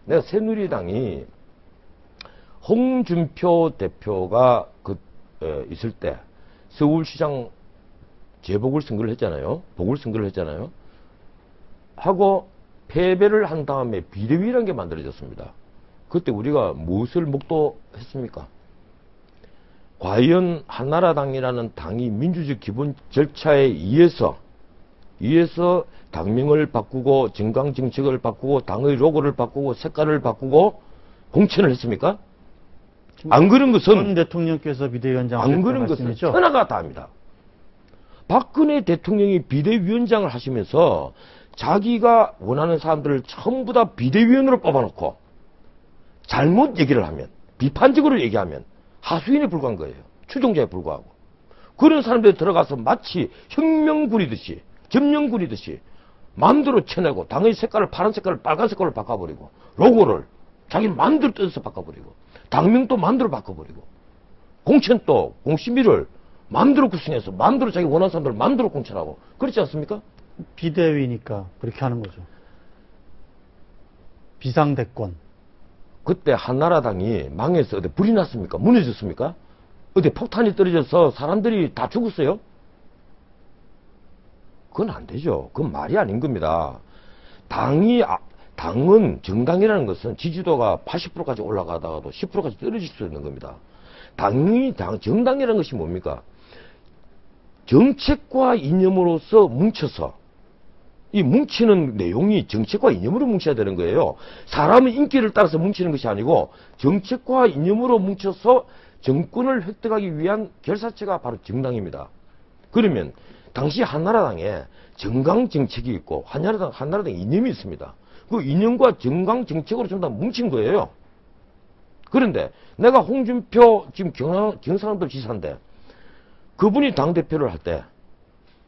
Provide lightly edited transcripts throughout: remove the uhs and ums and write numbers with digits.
내가 새누리당이 홍준표 대표가 있을 때 서울시장 재보궐선거를 했잖아요. 보궐선거를 했잖아요. 하고 패배를 한 다음에 비대위라는 게 만들어졌습니다. 그때 우리가 무엇을 목도했습니까? 과연 한나라당이라는 당이 민주적 기본 절차에 의해서 당명을 바꾸고 정강정책을 바꾸고 당의 로고를 바꾸고 색깔을 바꾸고 공천을 했습니까? 안 그런 것은 전 대통령께서 비대위원장 안 그런 것은 천하가 다합니다. 박근혜 대통령이 비대위원장을 하시면서 자기가 원하는 사람들을 전부 다 비대위원으로 뽑아놓고 잘못 얘기를 하면, 비판적으로 얘기하면 하수인에 불과한 거예요. 추종자에 불과하고. 그런 사람들이 들어가서 마치 혁명 부리듯이, 점령 부리듯이 마음대로 쳐내고 당의 색깔을 파란 색깔을 빨간 색깔로 바꿔버리고 로고를 자기 마음대로 뜯어서 바꿔버리고 당명도 마음대로 바꿔버리고 공천도 공심위를 마음대로 구성해서 마음대로 자기 원하는 사람들을 마음대로 공천하고 그렇지 않습니까? 비대위니까 그렇게 하는 거죠. 비상대권. 그때 한나라당이 망해서 어디 불이 났습니까? 무너졌습니까? 어디 폭탄이 떨어져서 사람들이 다 죽었어요? 그건 안 되죠. 그건 말이 아닌 겁니다. 당은, 정당이라는 것은 지지도가 80%까지 올라가다가도 10%까지 떨어질 수 있는 겁니다. 정당이라는 것이 뭡니까? 정책과 이념으로서 뭉쳐서 이 뭉치는 내용이 정책과 이념으로 뭉쳐야 되는 거예요. 사람의 인기를 따라서 뭉치는 것이 아니고 정책과 이념으로 뭉쳐서 정권을 획득하기 위한 결사체가 바로 정당입니다. 그러면 당시 한나라당에 정강정책이 있고 한나라당 이념이 있습니다. 그 이념과 정강정책으로 전부 다 뭉친 거예요. 그런데 내가 홍준표 지금 경상도 지사인데 그분이 당대표를 할 때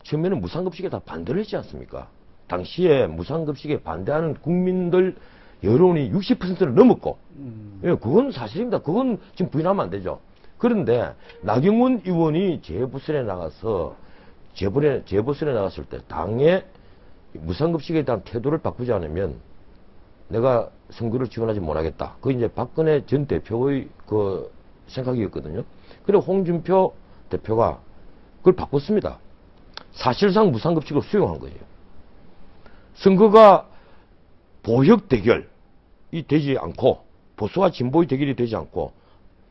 처음에는 무상급식에 다 반대를 했지 않습니까? 당시에 무상급식에 반대하는 국민들 여론이 60%를 넘었고 예, 그건 사실입니다. 그건 지금 부인하면 안 되죠. 그런데 나경원 의원이 재보선에 나갔을 때 당의 무상급식에 대한 태도를 바꾸지 않으면 내가 선거를 지원하지 못하겠다. 그게 이제 박근혜 전 대표의 그 생각이었거든요. 그리고 홍준표 대표가 그걸 바꿨습니다. 사실상 무상급식을 수용한 거예요. 선거가 보역 대결이 되지 않고 보수와 진보의 대결이 되지 않고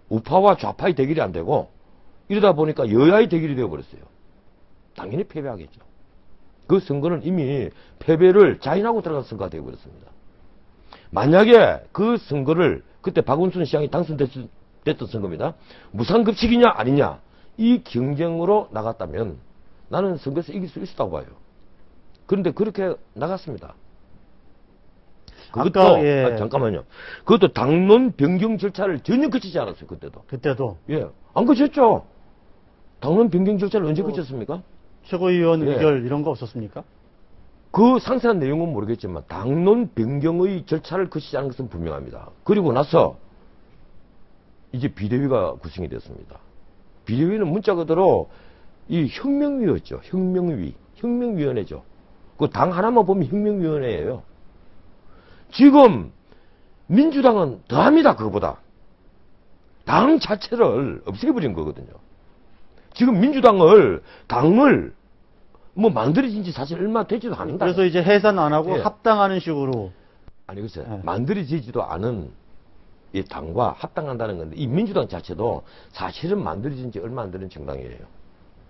우파와 좌파의 대결이 안 되고 이러다 보니까 여야의 대결이 되어버렸어요. 당연히 패배하겠죠. 그 선거는 이미 패배를 자인하고 들어간 선거가 되어버렸습니다. 만약에 그 선거를 그때 박원순 시장이 당선됐던 선거입니다. 무상급식이냐 아니냐 이 경쟁으로 나갔다면 나는 선거에서 이길 수 있었다고 봐요. 그런데 그렇게 나갔습니다. 그것도 잠깐만요. 그것도 당론 변경 절차를 전혀 거치지 않았어요. 그때도. 예, 안 거쳤죠. 당론 변경 절차를 언제 거쳤습니까? 최고위원 의결 이런 거 없었습니까? 그 상세한 내용은 모르겠지만 당론 변경의 절차를 거치지 않은 것은 분명합니다. 그리고 나서 이제 비대위가 구성이 됐습니다. 비대위는 문자 그대로 이 혁명위였죠. 혁명위원회죠. 그 당 하나만 보면 혁명위원회예요. 지금 민주당은 더합니다. 그거보다. 당 자체를 없애버린 거거든요. 지금 당을 뭐 만들어진 지 사실 얼마 되지도 않는다. 그래서 이제 해산 안 하고 합당하는 식으로. 아니 글쎄 만들어지지도 않은 이 당과 합당한다는 건데 이 민주당 자체도 사실은 만들어진 지 얼마 안 되는 정당이에요.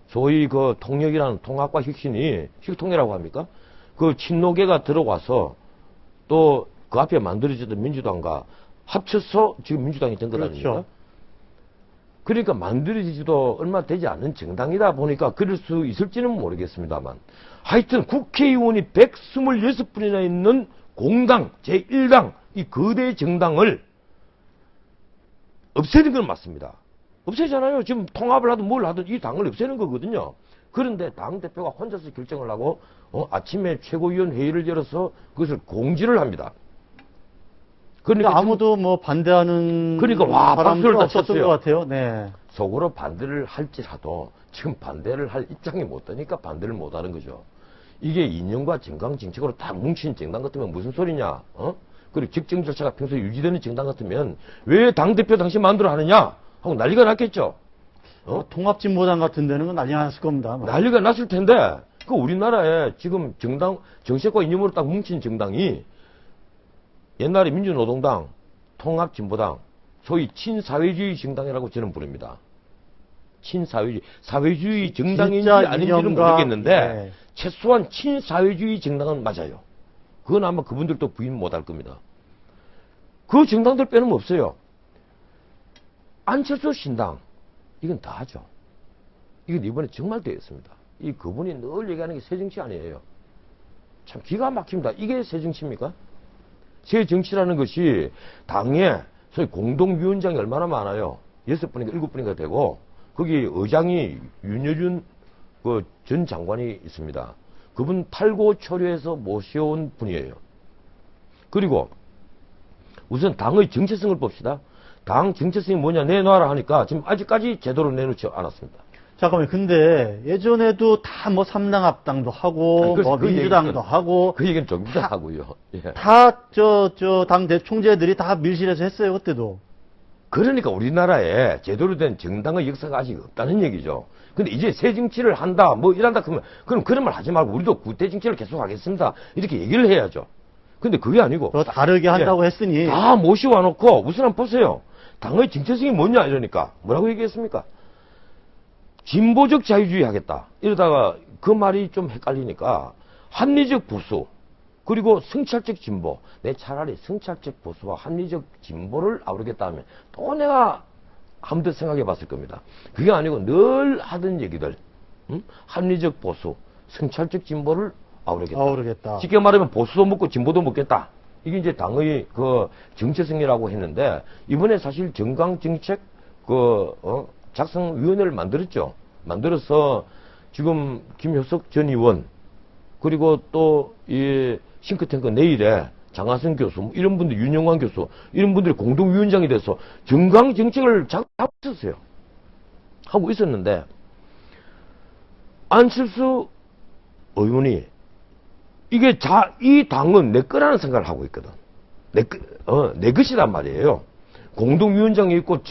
소위 그 통역이라는 통합과 혁신이 혁통이라고 합니까? 그 친노계가 들어와서 또 그 앞에 만들어졌던 민주당과 합쳐서 지금 민주당이 된 것 아닙니까? 그렇죠. 그러니까 만들어지지도 얼마 되지 않은 정당이다 보니까 그럴 수 있을지는 모르겠습니다만 하여튼 국회의원이 126분이나 있는 공당, 제1당 이 거대 정당을 없애는 건 맞습니다. 없애잖아요. 지금 통합을 하든 뭘 하든 이 당을 없애는 거거든요. 그런데 당대표가 혼자서 결정을 하고 아침에 최고위원 회의를 열어서 그것을 공지를 합니다. 그러니까 아무도 뭐 반대하는 박수를 다 없었던 것 같아요. 네. 속으로 반대를 할지라도 지금 반대를 할 입장이 못 되니까 반대를 못 하는 거죠. 이게 이념과 정강정책으로 다 뭉친 정당 같으면 무슨 소리냐? 그리고 직정 절차가 평소에 유지되는 정당 같으면 왜 당대표 당시 만들어 하느냐 하고 난리가 났겠죠. 통합진보당 같은 데는 난리 났을 겁니다. 난리가 났을 텐데 그 우리나라에 지금 정당 정책과 이념으로 딱 뭉친 정당이 옛날에 민주노동당, 통합진보당, 소위 친사회주의 정당이라고 저는 부릅니다. 사회주의 정당인지 아닌지는 모르겠는데 네. 최소한 친사회주의 정당은 맞아요. 그건 아마 그분들도 부인 못할 겁니다. 그 정당들 빼놓으면 없어요. 안철수 신당 이건 다 하죠. 이건 이번에 정말 되었습니다. 이 그분이 늘 얘기하는 게 새정치 아니에요. 참 기가 막힙니다. 이게 새정치입니까? 새정치라는 것이 당에 소위 공동위원장이 얼마나 많아요. 6분인가 7분인가 되고 거기 의장이 윤여준 전 장관이 있습니다. 그분 탈고초려해서 모셔온 분이에요. 그리고 우선 당의 정체성을 봅시다. 당 정체성이 뭐냐 내놔라 하니까 지금 아직까지 제대로 내놓지 않았습니다. 잠깐만요. 근데 예전에도 다 뭐 삼당합당도 하고 뭐 민주당도 하고 그 얘기는 좀 이따 하고요. 예. 다 당 총재들이 다 밀실에서 했어요. 그때도. 그러니까 우리나라에 제대로 된 정당의 역사가 아직 없다는 얘기죠. 근데 이제 새 정치를 한다, 뭐 이란다 그러면 그럼 그런 말 하지 말고 우리도 구태 정치를 계속 하겠습니다. 이렇게 얘기를 해야죠. 근데 그게 아니고 더 다르게 한다고 했으니 다 모셔와 놓고 우선 한번 보세요. 당의 정체성이 뭐냐 이러니까 뭐라고 얘기했습니까? 진보적 자유주의 하겠다. 이러다가 그 말이 좀 헷갈리니까 합리적 보수 그리고 성찰적 진보. 내 차라리 성찰적 보수와 합리적 진보를 아우르겠다 하면 또 내가 한 번 더 생각해 봤을 겁니다. 그게 아니고 늘 하던 얘기들. 합리적 보수, 성찰적 진보를 아우르겠다. 쉽게 말하면 보수도 먹고 진보도 먹겠다. 이게 이제 당의 그 정체성이라고 했는데 이번에 사실 정강정책 작성위원회를 만들었죠. 만들어서 지금 김효석 전 의원 그리고 또 이 싱크탱크 내일에 장하성 교수 뭐 이런 분들 윤영환 교수 이런 분들이 공동위원장이 돼서 정강정책을 하고 있었어요. 하고 있었는데 안철수 의원이 이게 이 당은 내 거라는 생각을 하고 있거든. 내 것이란 말이에요. 공동위원장이 있고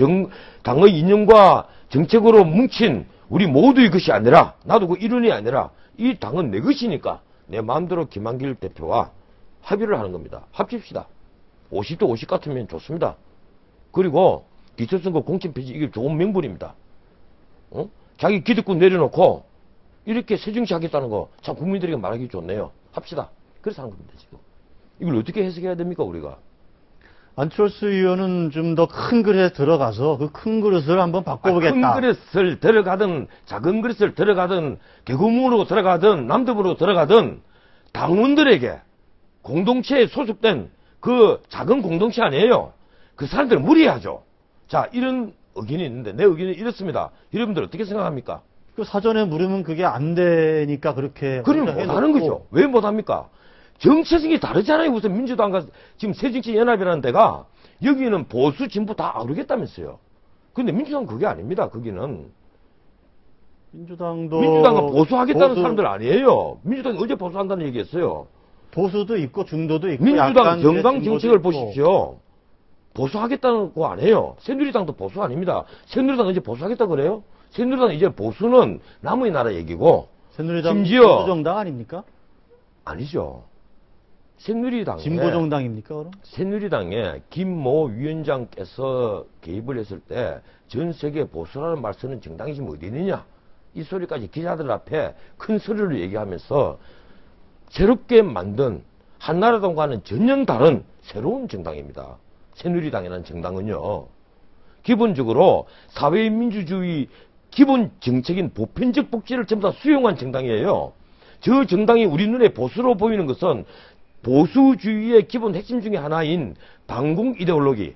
당의 이념과 정책으로 뭉친 우리 모두의 것이 아니라 나도 그 일원이 아니라 이 당은 내 것이니까 내 마음대로 김한길 대표와 합의를 하는 겁니다. 합칩시다. 50대 50 같으면 좋습니다. 그리고 기초선거 공천폐지 이게 좋은 명분입니다. 자기 기득권 내려놓고 이렇게 새정치 하겠다는 거 참 국민들에게 말하기 좋네요. 합시다. 그래서 하는 겁니다. 지금. 이걸 어떻게 해석해야 됩니까 우리가? 안철수 의원은 좀 더 큰 그릇에 들어가서 그 큰 그릇을 한번 바꿔보겠다. 큰 그릇을 들어가든 작은 그릇을 들어가든 개구문으로 들어가든 남대문으로 들어가든 당원들에게 공동체에 소속된 그 작은 공동체 아니에요. 그 사람들은 무리하죠. 자, 이런 의견이 있는데 내 의견이 이렇습니다. 여러분들 어떻게 생각합니까? 그 사전에 물으면 그게 안 되니까 그렇게 그럼 못하는 거죠. 왜 못합니까? 정체성이 다르잖아요. 우선 민주당과 지금 새정치연합이라는 데가 여기는 보수 진보 다 아우르겠다면서요. 근데 민주당은 그게 아닙니다. 거기는 민주당은 보수하겠다는 사람들 아니에요. 민주당이 어제 보수한다는 얘기했어요. 보수도 있고 중도도 있고 민주당 정강 정책을 보십시오. 보수하겠다는 거 아니에요. 새누리당도 보수 아닙니다. 새누리당 이제 보수하겠다 그래요? 새누리당 이제 보수는 남의 나라 얘기고 새누리당 심지어 진보정당 아닙니까? 아니죠. 새누리당에 진보정당입니까 그럼? 새누리당에 김모 위원장께서 개입을 했을 때 전 세계 보수라는 말 쓰는 정당이 지금 어디 있느냐 이 소리까지 기자들 앞에 큰 소리를 얘기하면서 새롭게 만든 한나라당과는 전혀 다른 새로운 정당입니다. 새누리당이라는 정당은요. 기본적으로 사회민주주의 기본 정책인 보편적 복지를 전부 다 수용한 정당이에요. 저 정당이 우리 눈에 보수로 보이는 것은 보수주의의 기본 핵심 중에 하나인 반공 이데올로기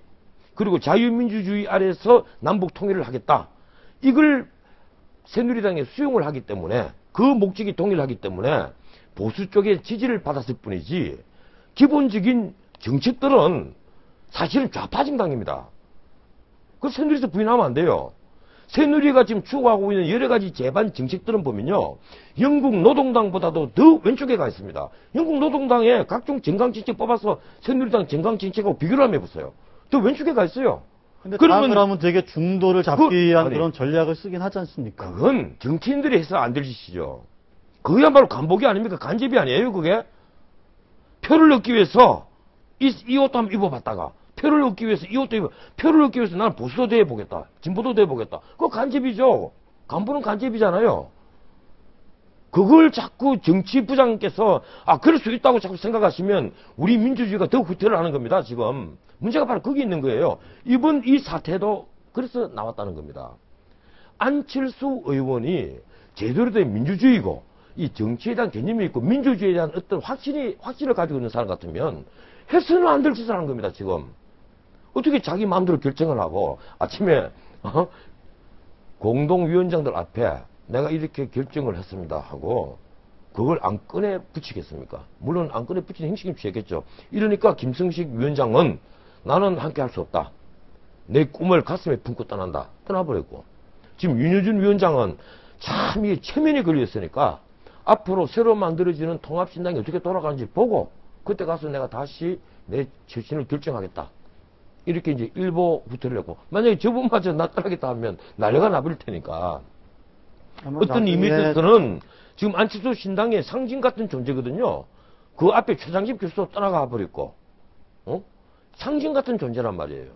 그리고 자유민주주의 아래서 남북 통일을 하겠다. 이걸 새누리당에 수용을 하기 때문에 그 목적이 동일하기 때문에 보수 쪽의 지지를 받았을 뿐이지 기본적인 정책들은 사실은 좌파 정당입니다. 그 새누리에서 부인하면 안 돼요. 새누리가 지금 추구하고 있는 여러 가지 제반 정책들은 보면요. 영국 노동당보다도 더 왼쪽에 가 있습니다. 영국 노동당에 각종 정강정책 뽑아서 새누리당 정강정책하고 비교를 한번 해보세요. 더 왼쪽에 가 있어요. 근데 그러면 되게 중도를 잡기 위한 아니, 그런 전략을 쓰긴 하지 않습니까? 그건 정치인들이 해서 안 될 짓이죠. 그야말로 간복이 아닙니까? 간접이 아니에요, 그게? 표를 얻기 위해서 이 옷도 한번 입어봤다가 표를 얻기 위해서 이 옷도 표를 얻기 위해서 나는 보수도 돼보겠다. 진보도 돼보겠다. 그거 간접이죠. 간부는 간접이잖아요. 그걸 자꾸 정치부장께서 그럴 수 있다고 자꾸 생각하시면 우리 민주주의가 더 후퇴를 하는 겁니다. 지금 문제가 바로 거기 있는 거예요. 이번 이 사태도 그래서 나왔다는 겁니다. 안철수 의원이 제대로 된 민주주의고 이 정치에 대한 개념이 있고 민주주의에 대한 어떤 확신을 가지고 있는 사람 같으면 해서는 안 될 짓을 하는 겁니다. 지금 어떻게 자기 마음대로 결정을 하고 아침에 공동위원장들 앞에 내가 이렇게 결정을 했습니다 하고 그걸 안 꺼내 붙이겠습니까? 물론 안 꺼내 붙이는 형식이 취했겠죠. 이러니까 김성식 위원장은 나는 함께 할 수 없다. 내 꿈을 가슴에 품고 떠난다. 떠나버렸고 지금 윤여준 위원장은 참 이게 체면에 걸렸으니까 앞으로 새로 만들어지는 통합신당이 어떻게 돌아가는지 보고 그때 가서 내가 다시 내 처신을 결정하겠다. 이렇게 이제 일보 후퇴를 했고 만약에 저분마저 나 떠나겠다 하면 난리가 나버릴 테니까 어떤 의미에서는 지금 안철수 신당의 상징 같은 존재거든요. 그 앞에 최장집 교수도 떠나가 버렸고 상징 같은 존재란 말이에요.